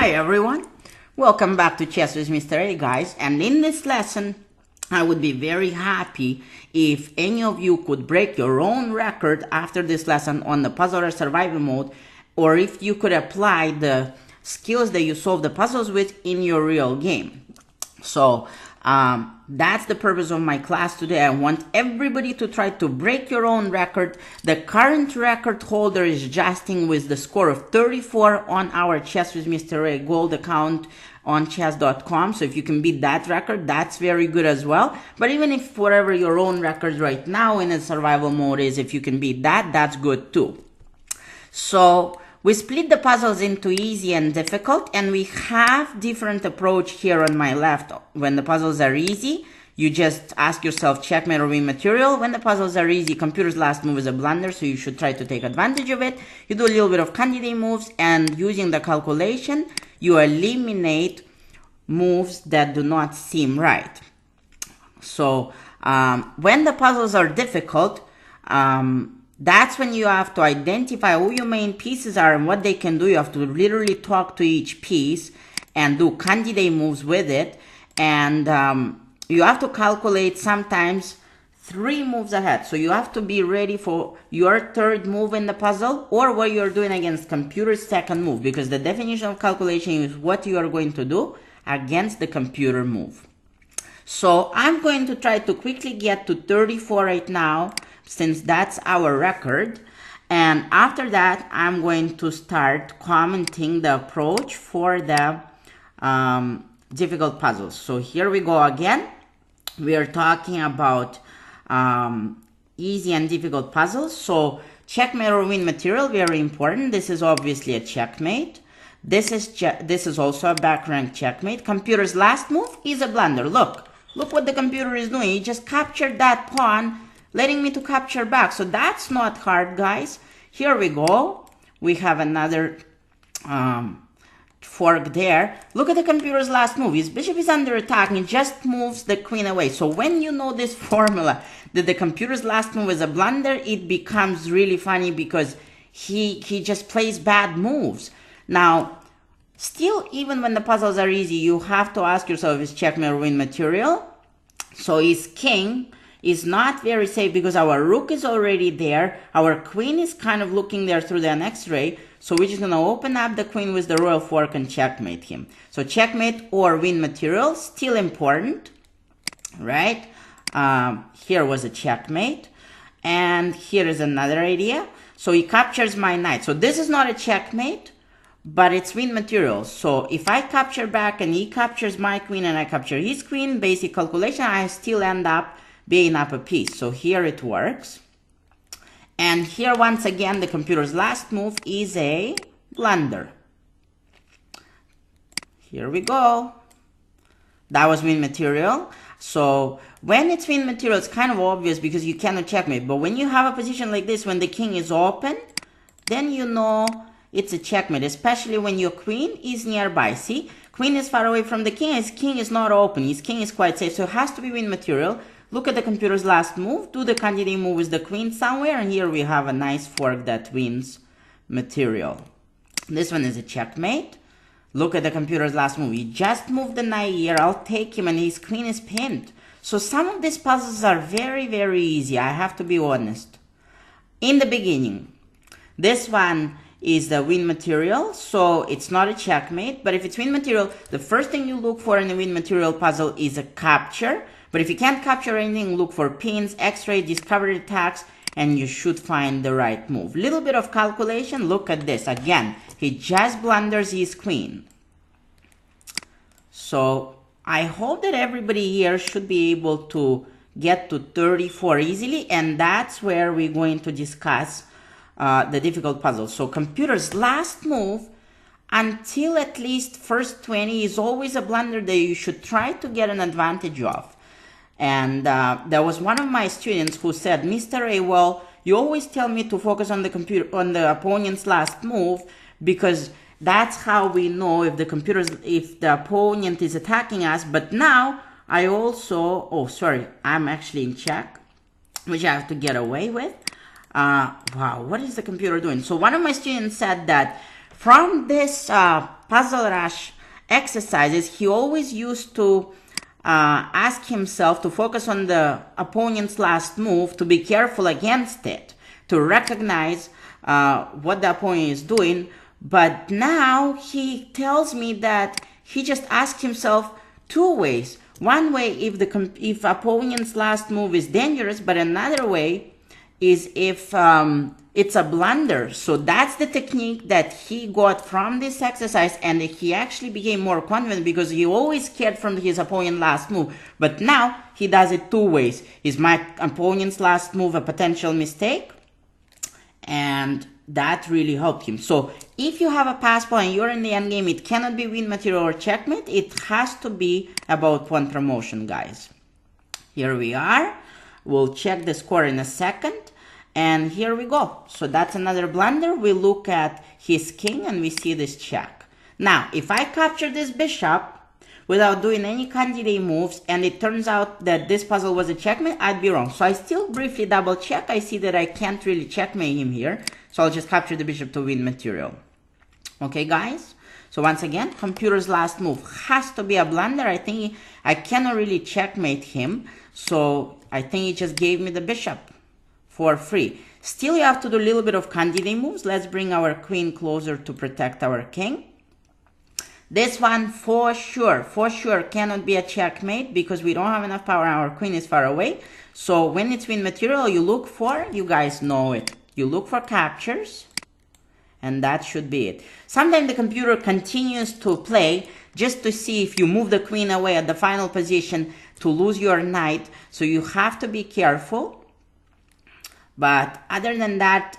Hi everyone, welcome back to Chess with Mr. A, guys. And in this lesson, I would be very happy if any of you could break your own record after this lesson on the puzzle or survival mode, or if you could apply the skills that you solve the puzzles with in your real game. So that's the purpose of my class today. I want everybody to try to break your own record. The current record holder is Justin with the score of 34 on our Chess with Mr. A Gold account on chess.com. So if you can beat that record, that's very good as well. But even if whatever your own record right now in a survival mode is, if you can beat that, that's good too. So we split the puzzles into easy and difficult, and we have different approach here on my left. When the puzzles are easy, you just ask yourself checkmate or win material. When the puzzles are easy, computer's last move is a blunder, so you should try to take advantage of it. You do a little bit of candidate moves, and using the calculation, you eliminate moves that do not seem right. So when the puzzles are difficult, that's when you have to identify who your main pieces are and what they can do. You have to literally talk to each piece and do candidate moves with it. And you have to calculate sometimes 3 moves ahead. So you have to be ready for your third move in the puzzle or what you're doing against computer's second move, because the definition of calculation is what you are going to do against the computer move. So I'm going to try to quickly get to 34 right now, since that's our record. And after that, I'm going to start commenting the approach for the difficult puzzles. So here we go again. We are talking about easy and difficult puzzles. So checkmate or win material, very important. This is obviously a checkmate. This is also a back rank checkmate. Computer's last move is a blunder. Look what the computer is doing. He just captured that pawn, letting me to capture back. So that's not hard, guys. Here we go. We have another fork there. Look at the computer's last move. His bishop is under attack and he just moves the queen away. So when you know this formula, that the computer's last move is a blunder, it becomes really funny because he just plays bad moves. Now, still, even when the puzzles are easy, you have to ask yourself, is checkmate or win material? So his king is not very safe because our rook is already there. Our queen is kind of looking there through the next ray. So we're just going to open up the queen with the royal fork and checkmate him. So checkmate or win material, still important, right? Here was a checkmate. And here is another idea. So he captures my knight. So this is not a checkmate, but it's win material. So if I capture back and he captures my queen and I capture his queen, basic calculation, I still end up being up a piece. So here it works. And here once again, the computer's last move is a blunder. Here we go. That was win material. So when it's win material, it's kind of obvious because you cannot checkmate. But when you have a position like this, when the king is open, then you know it's a checkmate, especially when your queen is nearby. See, queen is far away from the king. His king is not open. His king is quite safe. So it has to be win material. Look at the computer's last move. Do the candidate move with the queen somewhere. And here we have a nice fork that wins material. This one is a checkmate. Look at the computer's last move. He just moved the knight here. I'll take him and his queen is pinned. So some of these puzzles are very, very easy. I have to be honest. In the beginning, this one is the win material. So it's not a checkmate. But if it's win material, the first thing you look for in the win material puzzle is a capture. But if you can't capture anything, look for pins, x-ray, discovery attacks, and you should find the right move. Little bit of calculation. Look at this. Again, he just blunders his queen. So I hope that everybody here should be able to get to 34 easily, and that's where we're going to discuss the difficult puzzles. So computer's last move until at least first 20 is always a blunder that you should try to get an advantage of. And there was one of my students who said, Mr. A, well, you always tell me to focus on the opponent's last move because that's how we know if the opponent is attacking us. But now I also, oh, sorry, I'm actually in check, which I have to get away with. Wow, what is the computer doing? So one of my students said that From this puzzle rush exercises, he always used to ask himself to focus on the opponent's last move, to be careful against it, to recognize what the opponent is doing. But now he tells me that he just asks himself two ways. One way if opponent's last move is dangerous, but another way is if it's a blunder. So that's the technique that he got from this exercise, and he actually became more confident because he always cared from his opponent's last move. But now he does it two ways. Is my opponent's last move a potential mistake? And that really helped him. So if you have a pass pawn and you're in the endgame, it cannot be win material or checkmate. It has to be about pawn promotion, guys. Here we are. We'll check the score in a second. And here we go. So that's another blunder. We look at his king and we see this check. Now, if I capture this bishop without doing any candidate moves, and it turns out that this puzzle was a checkmate, I'd be wrong. So I still briefly double check. I see that I can't really checkmate him here. So I'll just capture the bishop to win material. Okay, guys? So once again, computer's last move has to be a blunder. I think I cannot really checkmate him. So I think he just gave me the bishop for free. Still, you have to do a little bit of candidate moves. Let's bring our queen closer to protect our king. This one for sure cannot be a checkmate because we don't have enough power and our queen is far away. So when it's win material, you look for, you guys know it, you look for captures, and that should be it. Sometimes the computer continues to play just to see if you move the queen away at the final position to lose your knight. So you have to be careful. But other than that,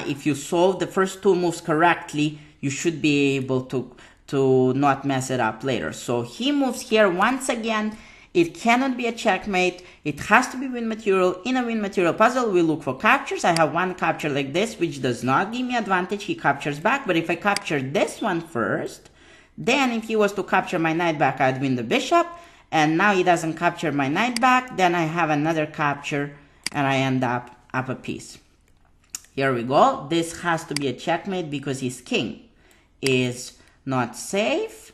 if you solve the first two moves correctly, you should be able to not mess it up later. So he moves here once again. It cannot be a checkmate. It has to be win material. In a win material puzzle, we look for captures. I have one capture like this, which does not give me advantage. He captures back. But if I capture this one first, then if he was to capture my knight back, I'd win the bishop. And now he doesn't capture my knight back. Then I have another capture and I end up a piece. Here we go. This has to be a checkmate because his king is not safe.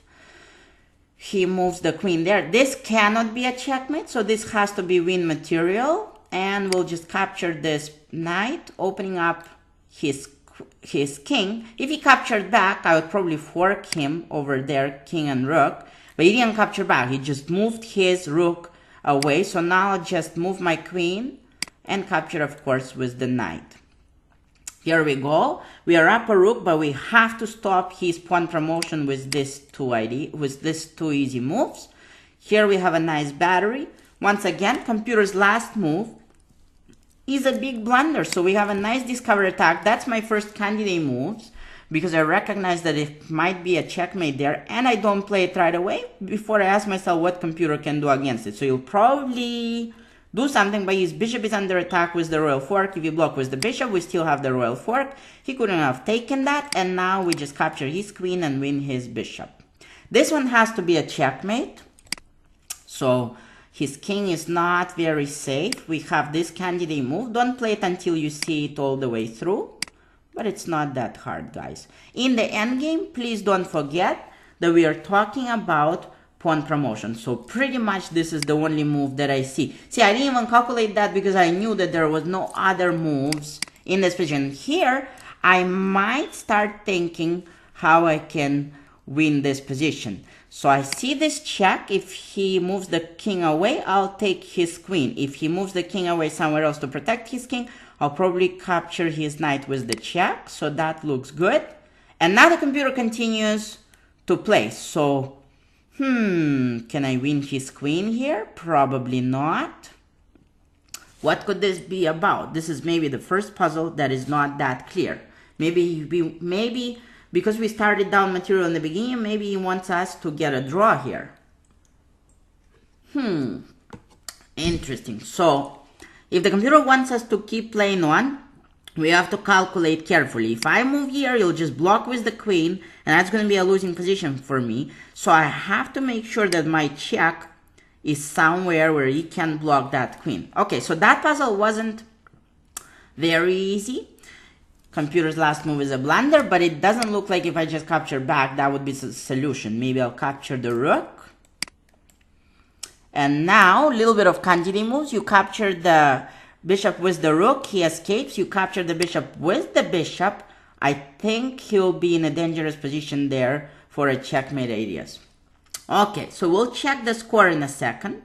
He moves the queen there. This cannot be a checkmate, so this has to be win material. And we'll just capture this knight, opening up his king. If he captured back, I would probably fork him over there, king and rook. But he didn't capture back. He just moved his rook away. So now I'll just move my queen and capture, of course, with the knight. Here we go. We are up a rook, but we have to stop his pawn promotion with these two easy moves. Here we have a nice battery. Once again, computer's last move is a big blunder. So we have a nice discover attack. That's my first candidate moves because I recognize that it might be a checkmate there, and I don't play it right away before I ask myself what computer can do against it. So you'll probably do something, but his bishop is under attack with the royal fork. If you block with the bishop, we still have the royal fork. He couldn't have taken that, and now we just capture his queen and win his bishop. This one has to be a checkmate. So his king is not very safe. We have this candidate move. Don't play it until you see it all the way through, but it's not that hard, guys. In the endgame, please don't forget that we are talking about pawn promotion. So pretty much this is the only move that I see. See, I didn't even calculate that because I knew that there was no other moves in this position. Here, I might start thinking how I can win this position. So I see this check. If he moves the king away, I'll take his queen. If he moves the king away somewhere else to protect his king, I'll probably capture his knight with the check. So that looks good. And now the computer continues to play. So can I win his queen here? Probably not. What could this be about? This is maybe the first puzzle that is not that clear. Maybe because we started down material in the beginning, maybe he wants us to get a draw here. Interesting. So if the computer wants us to keep playing on, we have to calculate carefully. If I move here, you'll just block with the queen, and that's going to be a losing position for me. So I have to make sure that my check is somewhere where he can block that queen. Okay, so that puzzle wasn't very easy. computer's last move is a blunder, but it doesn't look like if I just capture back, that would be the solution. Maybe I'll capture the rook. And now, a little bit of kanji moves. You capture the bishop with the rook. He escapes. You capture the bishop with the bishop. I think he'll be in a dangerous position there for a checkmate alias. Okay, so we'll check the score in a second.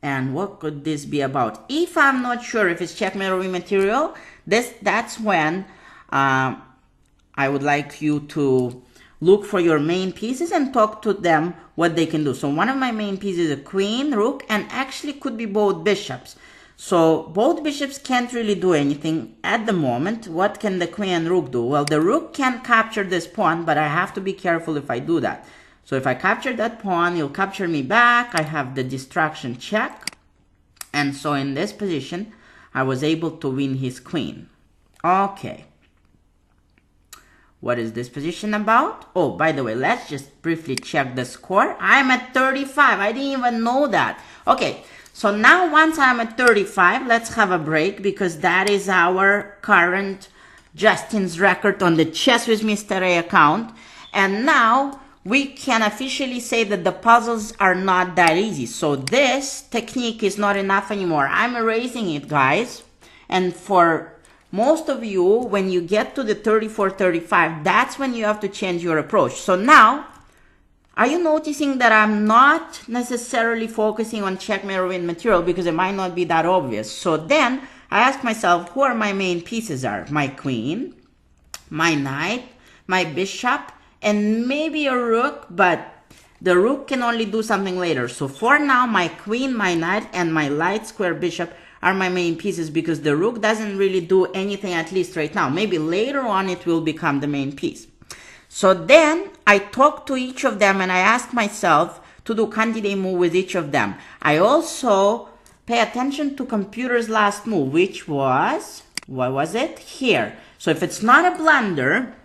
And what could this be about? If I'm not sure if it's checkmate or immaterial, that's when I would like you to look for your main pieces and talk to them what they can do. So one of my main pieces is a queen, rook, and actually could be both bishops. So both bishops can't really do anything at the moment. What can the queen and rook do? Well, the rook can capture this pawn, but I have to be careful if I do that. So if I capture that pawn, he'll capture me back. I have the distraction check. And so in this position, I was able to win his queen. Okay. What is this position about? Oh, by the way, let's just briefly check the score. I'm at 35. I didn't even know that. Okay, so now once I'm at 35, let's have a break because that is our current Justin's record on the Chess with Mr. A account. And now we can officially say that the puzzles are not that easy. So this technique is not enough anymore. I'm erasing it, guys. And for most of you, when you get to the 34, 35, that's when you have to change your approach. So now, are you noticing that I'm not necessarily focusing on checkmate or win material because it might not be that obvious? So then I ask myself, who are my main pieces are? My queen, my knight, my bishop, and maybe a rook, but the rook can only do something later. So for now, my queen, my knight, and my light square bishop are my main pieces because the rook doesn't really do anything, at least right now. Maybe later on it will become the main piece. So then I talk to each of them and I ask myself to do candidate move with each of them. I also pay attention to computer's last move, which was, what was it? Here. So if it's not a blunder,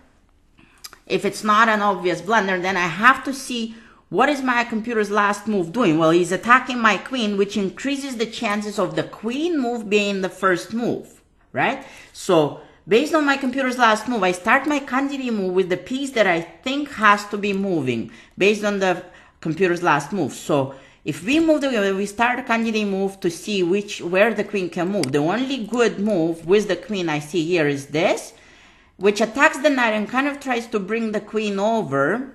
if it's not an obvious blunder, then I have to see what is my computer's last move doing? Well, he's attacking my queen, which increases the chances of the queen move being the first move, right? So based on my computer's last move, I start my candidate move with the piece that I think has to be moving based on the computer's last move. So if we move we start a candidate move to see where the queen can move. The only good move with the queen I see here is this, which attacks the knight and kind of tries to bring the queen over.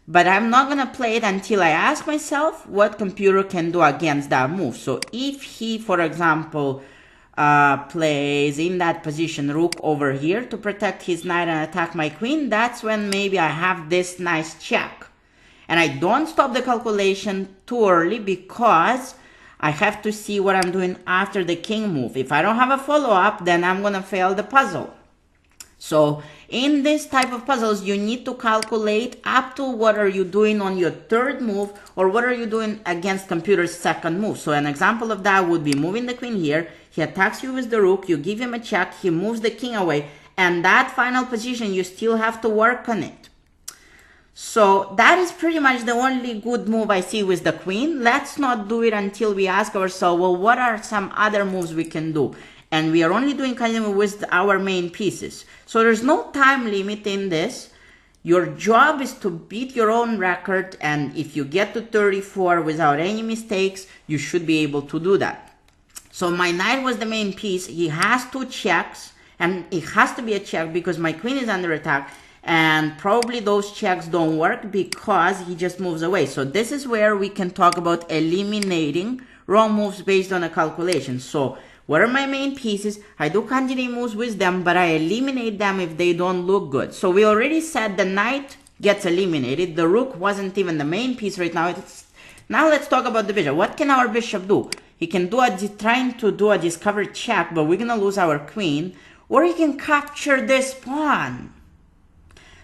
But I'm not going to play it until I ask myself what computer can do against that move. So if he, for example, plays in that position rook over here to protect his knight and attack my queen, that's when maybe I have this nice check. And I don't stop the calculation too early because I have to see what I'm doing after the king move. If I don't have a follow-up, then I'm going to fail the puzzle. So in this type of puzzles, you need to calculate up to what are you doing on your third move or what are you doing against computer's second move. So an example of that would be moving the queen here. He attacks you with the rook. You give him a check. He moves the king away. And that final position, you still have to work on it. So that is pretty much the only good move I see with the queen. Let's not do it until we ask ourselves, well, what are some other moves we can do? And we are only doing candidate move with our main pieces. So there's no time limit in this. Your job is to beat your own record, and if you get to 34 without any mistakes, you should be able to do that. So my knight was the main piece. He has two checks, and it has to be a check because my queen is under attack, and probably those checks don't work because he just moves away. So this is where we can talk about eliminating wrong moves based on a calculation. So what are my main pieces? I do candidate moves with them, but I eliminate them if they don't look good. So we already said the knight gets eliminated. The rook wasn't even the main piece right now. Now let's talk about the bishop. What can our bishop do? He can do trying to do a discovered check, but we're going to lose our queen. Or he can capture this pawn.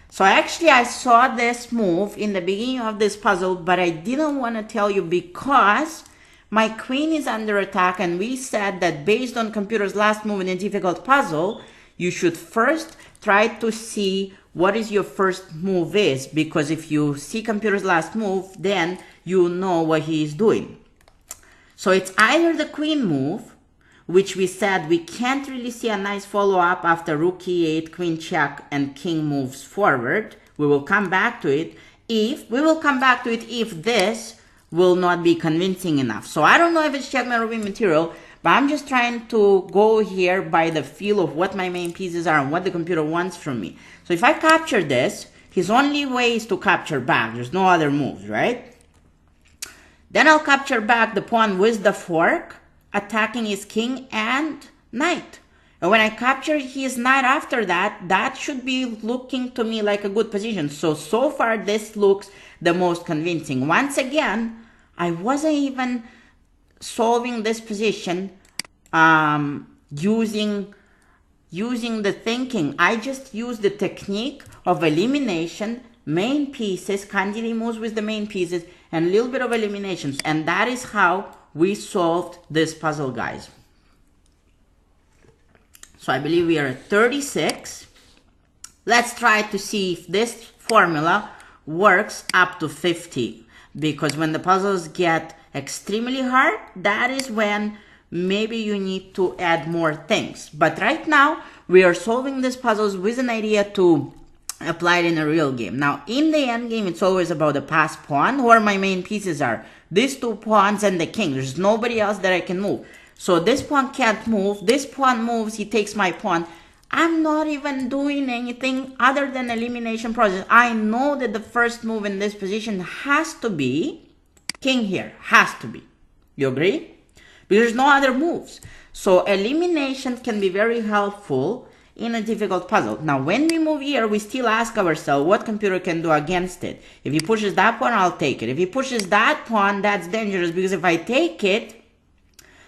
So actually I saw this move in the beginning of this puzzle, but I didn't want to tell you because my queen is under attack, and we said that based on computer's last move in a difficult puzzle, you should first try to see what is your first move is, because if you see computer's last move, then you know what he is doing. So it's either the queen move, which we said we can't really see a nice follow-up after rook e8, queen check, and king moves forward. We will come back to it if this will not be convincing enough. So I don't know if it's checkmate or win material, but I'm just trying to go here by the feel of what my main pieces are and what the computer wants from me. So if I capture this, his only way is to capture back. There's no other moves, right? Then I'll capture back the pawn with the fork, attacking his king and knight. And when I capture his knight after that, that should be looking to me like a good position. So far this looks the most convincing. Once again, I wasn't even solving this position using the thinking. I just used the technique of elimination, main pieces, candidate moves with the main pieces, and a little bit of eliminations. And that is how we solved this puzzle, guys. So I believe we are at 36. Let's try to see if this formula works up to 50. Because when the puzzles get extremely hard, that is when maybe you need to add more things. But right now, we are solving these puzzles with an idea to apply it in a real game. Now, in the end game, it's always about the passed pawn, where my main pieces are. These two pawns and the king. There's nobody else that I can move. So this pawn can't move. This pawn moves, he takes my pawn. I'm not even doing anything other than elimination process. I know that the first move in this position has to be king here. Has to be. You agree? Because there's no other moves. So elimination can be very helpful in a difficult puzzle. Now, when we move here, we still ask ourselves what computer can do against it. If he pushes that pawn, I'll take it. If he pushes that pawn, that's dangerous, because if I take it,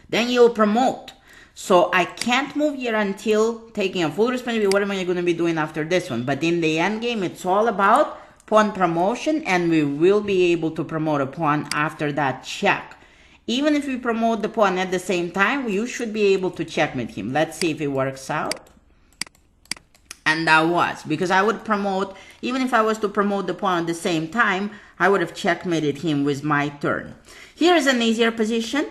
then you'll promote. So I can't move here until taking a full responsibility. What am I going to be doing after this one? But in the end game, it's all about pawn promotion, and we will be able to promote a pawn after that check. Even if we promote the pawn at the same time, you should be able to checkmate him. Let's see if it works out. And that was, because I would promote, even if I was to promote the pawn at the same time, I would have checkmated him with my turn. Here is an easier position.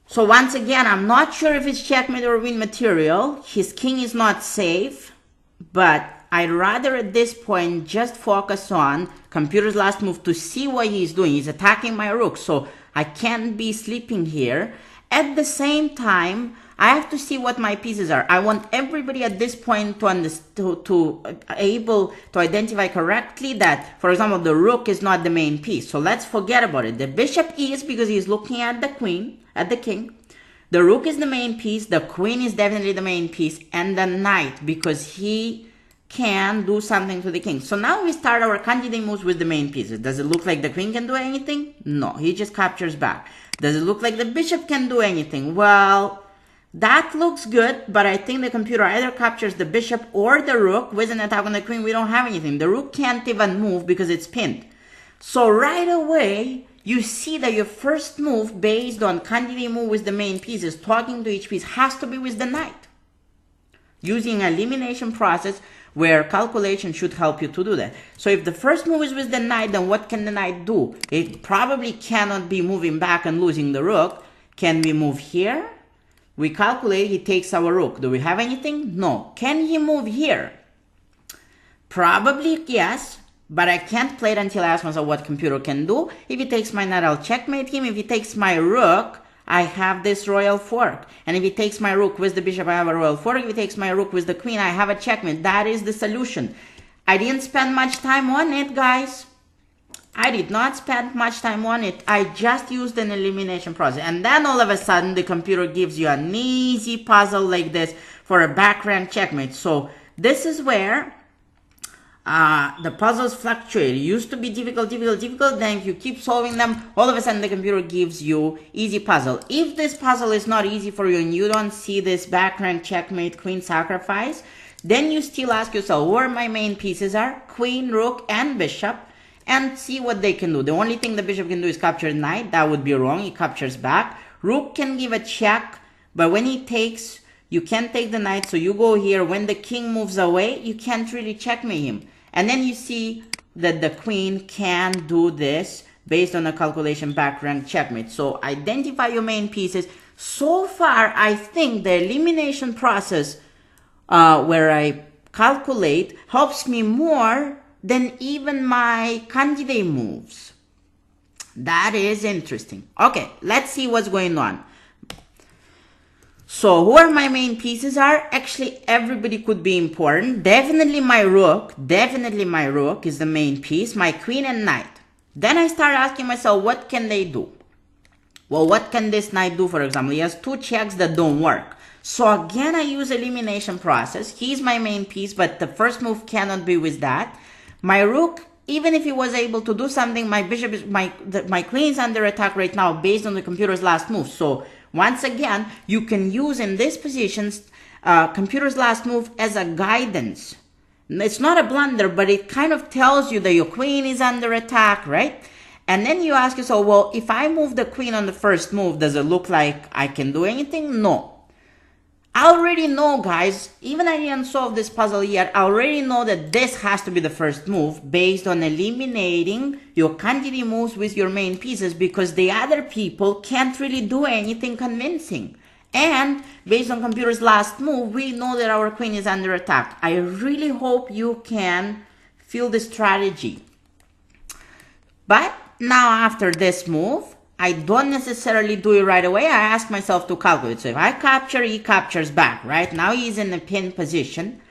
So once again, I'm not sure if it's checkmate or win material. His king is not safe, but I'd rather at this point just focus on computer's last move to see what he's doing. He's attacking my rook, so I can't be sleeping here. At the same time, I have to see what my pieces are. I want everybody at this point to able to identify correctly that, for example, the rook is not the main piece. So let's forget about it. The bishop is, because he's looking at the queen, at the king. The rook is the main piece. The queen is definitely the main piece. And the knight, because he can do something to the king. So now we start our candidate moves with the main pieces. Does it look like the queen can do anything? No, he just captures back. Does it look like the bishop can do anything? Well, that looks good, but I think the computer either captures the bishop or the rook. With an attack on the queen, we don't have anything. The rook can't even move because it's pinned. So right away, you see that your first move based on candidate move with the main pieces, talking to each piece, has to be with the knight. Using an elimination process where calculation should help you to do that. So if the first move is with the knight, then what can the knight do? It probably cannot be moving back and losing the rook. Can we move here? We calculate, he takes our rook. Do we have anything? No. Can he move here? Probably yes, but I can't play it until I ask myself what computer can do. If he takes my knight, I'll checkmate him. If he takes my rook, I have this royal fork. And if he takes my rook with the bishop, I have a royal fork. If he takes my rook with the queen, I have a checkmate. That is the solution. I didn't spend much time on it, guys. I did not spend much time on it. I just used an elimination process. And then all of a sudden, the computer gives you an easy puzzle like this for a back rank checkmate. So this is where the puzzles fluctuate. It used to be difficult. Then if you keep solving them, all of a sudden the computer gives you easy puzzle. If this puzzle is not easy for you and you don't see this back rank checkmate, queen sacrifice, then you still ask yourself where my main pieces are, queen, rook, and bishop, and see what they can do. The only thing the bishop can do is capture knight. That would be wrong. He captures back. Rook can give a check, but when he takes, you can't take the knight, so you go here. When the king moves away, you can't really checkmate him. And then you see that the queen can do this based on a calculation back rank checkmate. So identify your main pieces So far, I think the elimination process where I calculate helps me more than even my candidate moves. That is interesting. Okay, let's see what's going on. So who are my main pieces are? Actually, everybody could be important. Definitely my rook is the main piece, my queen and knight. Then I start asking myself, what can they do? Well, what can this knight do, for example? He has two checks that don't work. So again, I use elimination process. He's my main piece, but the first move cannot be with that. My rook, even if he was able to do something, my bishop is my queen is under attack right now based on the computer's last move. So once again, you can use in these positions computer's last move as a guidance. It's not a blunder, but it kind of tells you that your queen is under attack, right? And then you ask yourself, well, if I move the queen on the first move, does it look like I can do anything? No. I already know, guys, even I didn't solve this puzzle yet, I already know that this has to be the first move based on eliminating your candidate moves with your main pieces, because the other people can't really do anything convincing. And based on computer's last move, we know that our queen is under attack. I really hope you can feel the strategy. But now after this move, I don't necessarily do it right away. I ask myself to calculate. So if I capture, he captures back, right? Now he's in the pin position.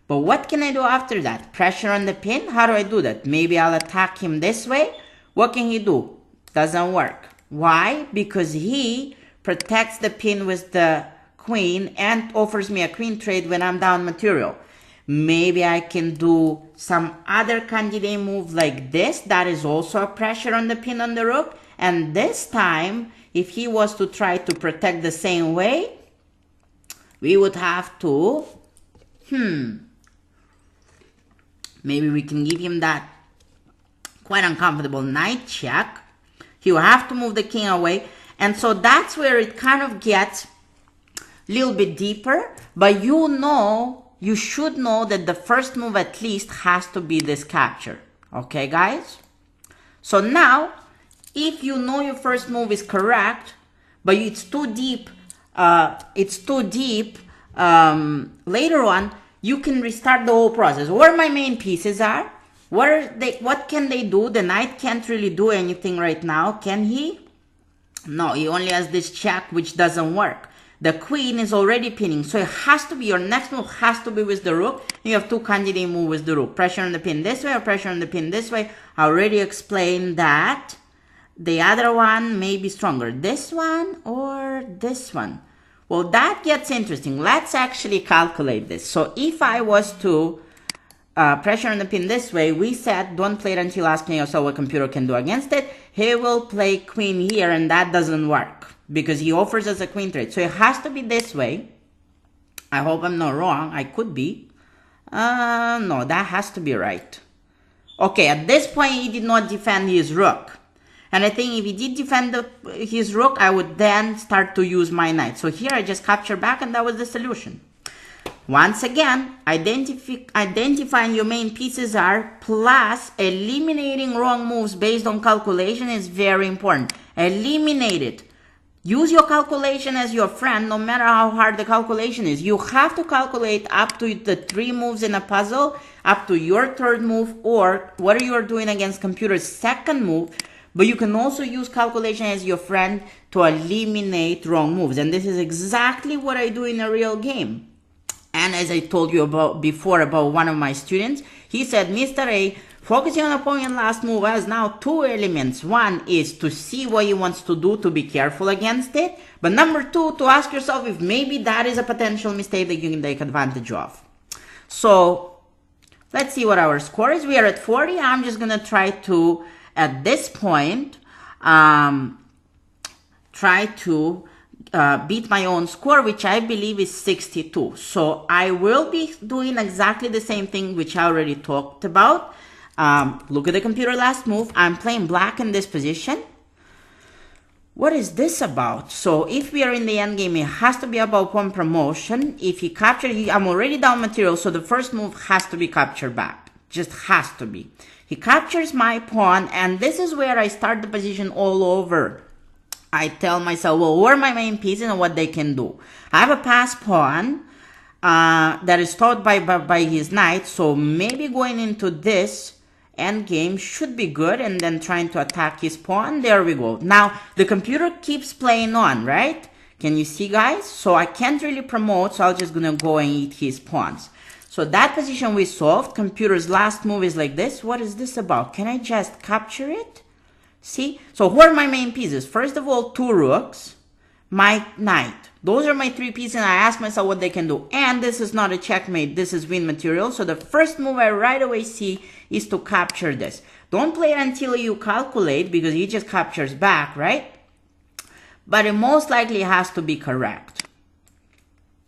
But what can I do after that? Pressure on the pin? How do I do that? Maybe I'll attack him this way. What can he do? Doesn't work. Why? Because he protects the pin with the queen and offers me a queen trade when I'm down material. Maybe I can do some other candidate move like this. That is also a pressure on the pin on the rook. And this time, if he was to try to protect the same way, we would have to, maybe we can give him that quite uncomfortable knight check. He will have to move the king away. And so that's where it kind of gets a little bit deeper. But you should know that the first move at least has to be this capture. Okay, guys? So now, if you know your first move is correct, but it's too deep, later on, you can restart the whole process. Where my main pieces are, what can they do? The knight can't really do anything right now, can he? No, he only has this check, which doesn't work. The queen is already pinning, so it has to be, your next move has to be with the rook. You have two candidate moves with the rook. Pressure on the pin this way or pressure on the pin this way. I already explained that. The other one may be stronger. This one or this one? Well, that gets interesting. Let's actually calculate this. So if I was to pressure on the pin this way, we said don't play it until asking yourself what computer can do against it. He will play queen here, and that doesn't work because he offers us a queen trade. So it has to be this way. I hope I'm not wrong. I could be. No, that has to be right. Okay, at this point, he did not defend his rook. And I think if he did defend his rook, I would then start to use my knight. So here I just capture back, and that was the solution. Once again, identifying your main pieces are plus eliminating wrong moves based on calculation is very important. Eliminate it. Use your calculation as your friend, no matter how hard the calculation is. You have to calculate up to the 3 moves in a puzzle, up to your 3rd move, or what you are doing against computer's 2nd move. But you can also use calculation as your friend to eliminate wrong moves. And this is exactly what I do in a real game. And as I told you before about one of my students, he said, Mr. A, focusing on opponent's last move has now 2 elements. One is to see what he wants to do, to be careful against it. But number 2, to ask yourself if maybe that is a potential mistake that you can take advantage of. So let's see what our score is. We are at 40. I'm just going to try to, at this point, try to beat my own score, which I believe is 62. So I will be doing exactly the same thing which I already talked about. Look at the computer last move. I'm playing black in this position. What is this about? So if we are in the end game, it has to be about pawn promotion. If he captured, I'm already down material, so the first move has to be captured back. Just has to be. He captures my pawn, and this is where I start the position all over. I tell myself, well, who are my main pieces and what they can do? I have a pass pawn that is taught by his knight, so maybe going into this endgame should be good, and then trying to attack his pawn. There we go. Now, the computer keeps playing on, right? Can you see, guys? So I can't really promote, so I'm just gonna go and eat his pawns. So that position we solved. Computer's last move is like this. What is this about? Can I just capture it? See? So who are my main pieces? First of all, 2 rooks, my knight. Those are my 3 pieces, and I ask myself what they can do. And this is not a checkmate. This is win material. So the first move I right away see is to capture this. Don't play it until you calculate, because he just captures back, right? But it most likely has to be correct.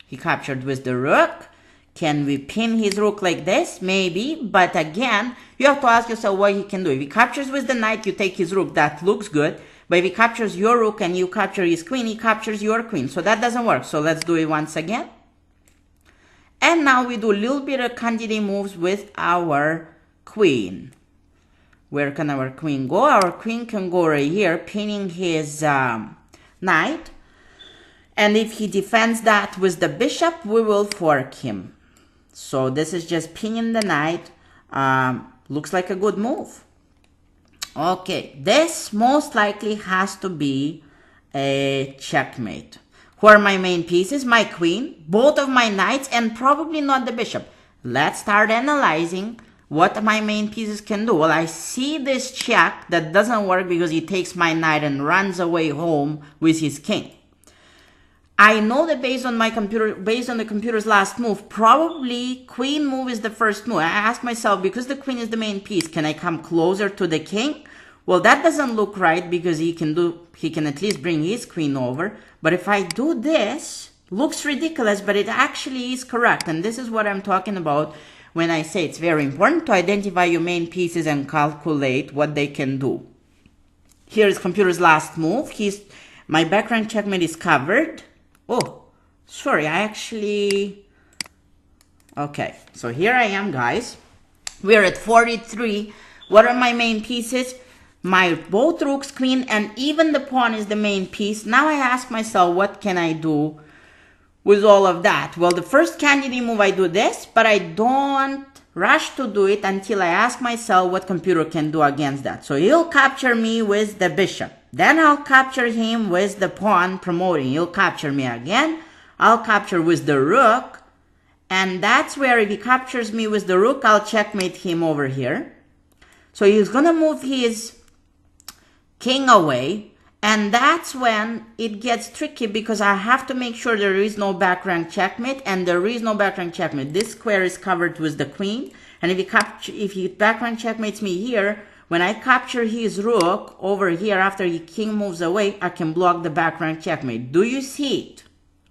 He captured with the rook. Can we pin his rook like this? Maybe. But again, you have to ask yourself what he can do. If he captures with the knight, you take his rook. That looks good. But if he captures your rook and you capture his queen, he captures your queen. So that doesn't work. So let's do it once again. And now we do a little bit of candidate moves with our queen. Where can our queen go? Our queen can go right here, pinning his knight. And if he defends that with the bishop, we will fork him. So this is just pinning the knight. Looks like a good move. Okay, this most likely has to be a checkmate. Who are my main pieces? My queen, both of my knights, and probably not the bishop. Let's start analyzing what my main pieces can do. Well, I see this check that doesn't work because he takes my knight and runs away home with his king. I know that based on the computer's last move, probably queen move is the first move. I ask myself, because the queen is the main piece, can I come closer to the king? Well, that doesn't look right, because he can at least bring his queen over. But if I do this, looks ridiculous, but it actually is correct. And this is what I'm talking about when I say it's very important to identify your main pieces and calculate what they can do. Here is computer's last move. My background checkmate is covered. Oh, sorry, okay, so here I am, guys. We're at 43. What are my main pieces? My both rooks, queen, and even the pawn is the main piece. Now I ask myself, what can I do with all of that? Well, the first candidate move, I do this, but I don't rush to do it until I ask myself what computer can do against that. So he'll capture me with the bishop. Then I'll capture him with the pawn promoting. He'll capture me again. I'll capture with the rook. And that's where if he captures me with the rook, I'll checkmate him over here. So he's going to move his king away. And that's when it gets tricky, because I have to make sure there is no back rank checkmate. And there is no back rank checkmate. This square is covered with the queen. And if he back rank checkmates me here, when I capture his rook over here after the king moves away, I can block the back rank checkmate. Do you see it?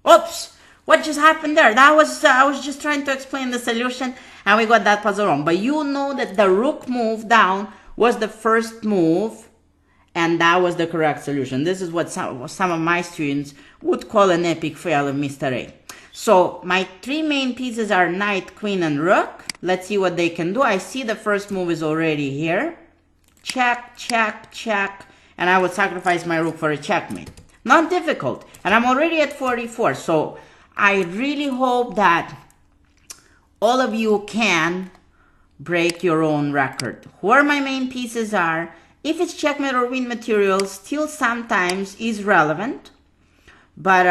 Oops! What just happened there? I was just trying to explain the solution, and we got that puzzle wrong. But you know that the rook move down was the first move, and that was the correct solution. This is what some of my students would call an epic fail of Mr. A. So my 3 main pieces are knight, queen, and rook. Let's see what they can do. I see the first move is already here. Check, check, check, and I would sacrifice my rook for a checkmate. Not difficult, and I'm already at 44, so I really hope that all of you can break your own record. Where my main pieces are, if it's checkmate or win material, still sometimes is relevant, but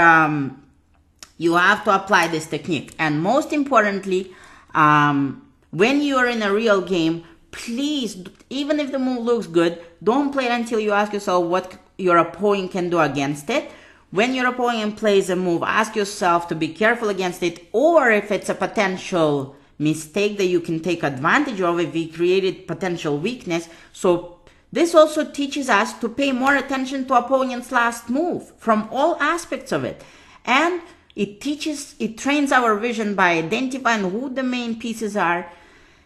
you have to apply this technique. And most importantly, when you're in a real game, please, even if the move looks good, don't play it until you ask yourself what your opponent can do against it. When your opponent plays a move, ask yourself to be careful against it, or if it's a potential mistake that you can take advantage of, if we created potential weakness. So this also teaches us to pay more attention to opponent's last move from all aspects of it. And it trains our vision by identifying who the main pieces are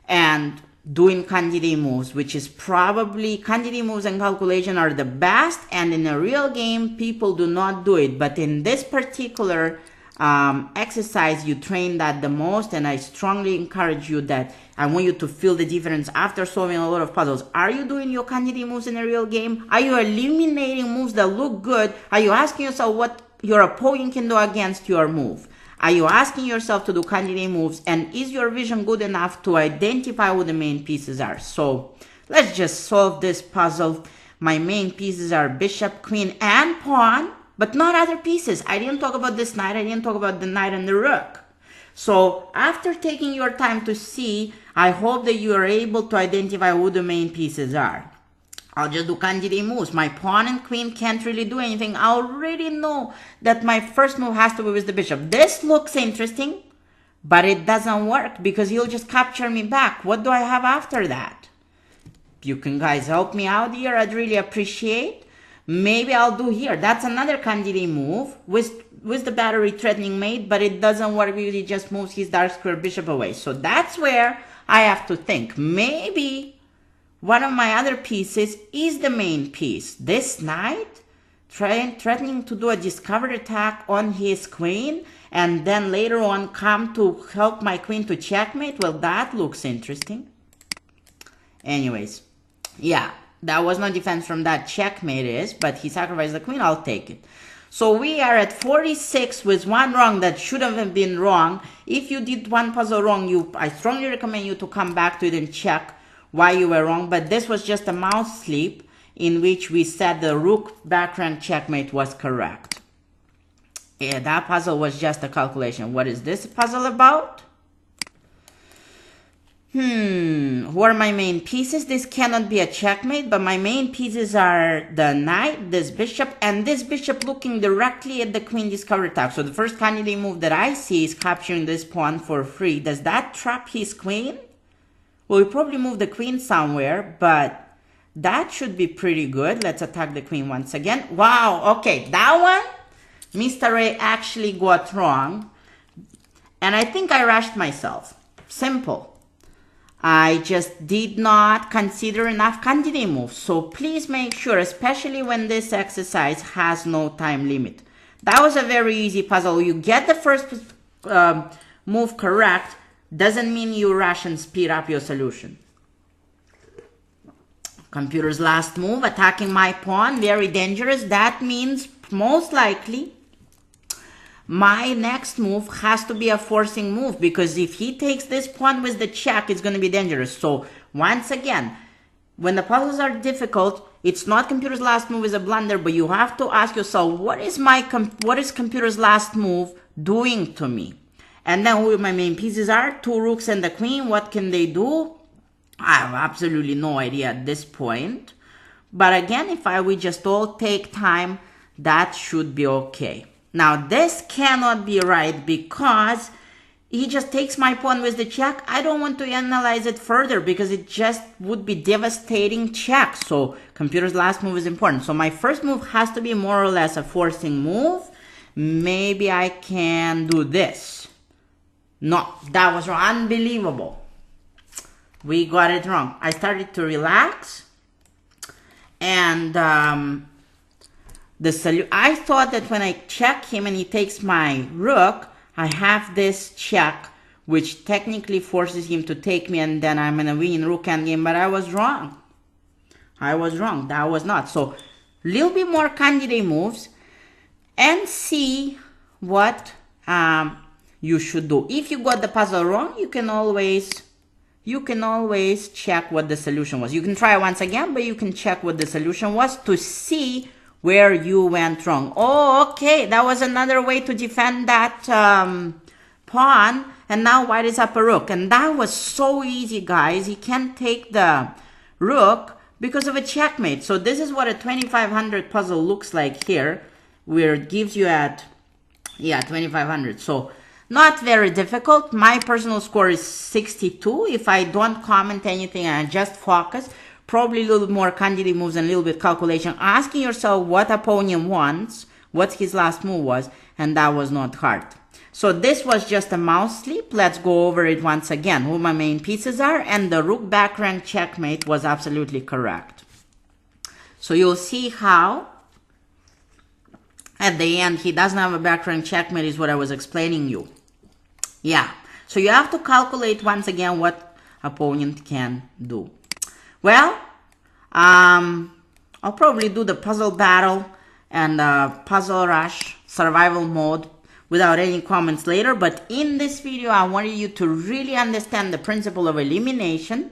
and doing candidate moves, which is probably, candidate moves and calculation are the best, and in a real game people do not do it. But in this particular exercise you train that the most, and I strongly encourage you that I want you to feel the difference after solving a lot of puzzles. Are you doing your candidate moves in a real game? Are you eliminating moves that look good? Are you asking yourself what your opponent can do against your move? Are you asking yourself to do candidate moves? And is your vision good enough to identify what the main pieces are? So let's just solve this puzzle. My main pieces are bishop, queen, and pawn, but not other pieces. I didn't talk about this knight. I didn't talk about the knight and the rook. So after taking your time to see, I hope that you are able to identify who the main pieces are. I'll just do candidate moves. My pawn and queen can't really do anything. I already know that my first move has to be with the bishop. This looks interesting, but it doesn't work because he'll just capture me back. What do I have after that? You can guys help me out here. I'd really appreciate. Maybe I'll do here. That's another candidate move with the battery threatening mate, but it doesn't work because he just moves his dark square bishop away. So that's where I have to think. Maybe one of my other pieces is the main piece. This knight threatening to do a discovered attack on his queen and then later on come to help my queen to checkmate. Well, that looks interesting. Anyways, yeah, that was no defense from that checkmate is, but he sacrificed the queen. I'll take it. So we are at 46 with one wrong that should have been wrong. If you did one puzzle wrong, I strongly recommend you to come back to it and check why you were wrong. But this was just a mouse sleep in which we said the rook backrank checkmate was correct. Yeah, that puzzle was just a calculation. What is this puzzle about? Who are my main pieces? This cannot be a checkmate, but my main pieces are the knight, this bishop, and this bishop looking directly at the queen discovered attack. So the first candidate move that I see is capturing this pawn for free. Does that trap his queen? Well, we probably move the queen somewhere, but that should be pretty good. Let's attack the queen once again. Wow, okay, that one, Mr. A actually got wrong. And I think I rushed myself. Simple. I just did not consider enough candidate moves. So please make sure, especially when this exercise has no time limit. That was a very easy puzzle. You get the first move correct, doesn't mean you rush and speed up your solution. Computer's last move, attacking my pawn, very dangerous. That means most likely my next move has to be a forcing move, because if he takes this pawn with the check, it's going to be dangerous. So once again, when the puzzles are difficult, it's not computer's last move is a blunder, but you have to ask yourself, what is computer's last move doing to me? And then who my main pieces are, two rooks and the queen. What can they do? I have absolutely no idea at this point. But again, if we just all take time, that should be okay. Now, this cannot be right because he just takes my pawn with the check. I don't want to analyze it further because it just would be devastating check. So computer's last move is important. So my first move has to be more or less a forcing move. Maybe I can do this. No, that was wrong. Unbelievable. We got it wrong. I started to relax and I thought that when I check him and he takes my rook, I have this check, which technically forces him to take me, and then I'm going to win rook endgame, but I was wrong. I was wrong. That was not. So, little bit more candidate moves and see what you should do. If you got the puzzle wrong, you can always check what the solution was. You can try once again, but you can check what the solution was to see where you went wrong. Oh, okay, that was another way to defend that pawn, and now white is up a rook. And that was so easy, guys. He can't take the rook because of a checkmate. So this is what a 2500 puzzle looks like here, where it gives you at, 2500. So not very difficult. My personal score is 62. If I don't comment anything and I just focus, probably a little more candidate moves and a little bit calculation, asking yourself what opponent wants, what his last move was, and that was not hard. So this was just a mouse sleep. Let's go over it once again, who my main pieces are, and the rook backrank checkmate was absolutely correct. So you'll see how at the end, he doesn't have a back rank checkmate is what I was explaining you. Yeah, so you have to calculate once again what opponent can do. Well, I'll probably do the puzzle battle and puzzle rush survival mode without any comments later, but in this video I wanted you to really understand the principle of elimination,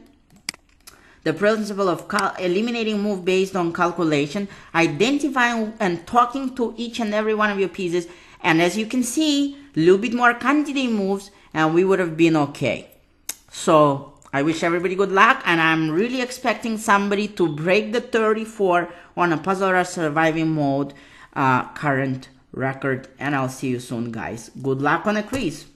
the principle of eliminating move based on calculation, identifying and talking to each and every one of your pieces, and as you can see, a little bit more quantity moves and we would have been okay. So I wish everybody good luck, and I'm really expecting somebody to break the 34 on a puzzle rush surviving mode current record, and I'll see you soon, guys. Good luck on the quiz.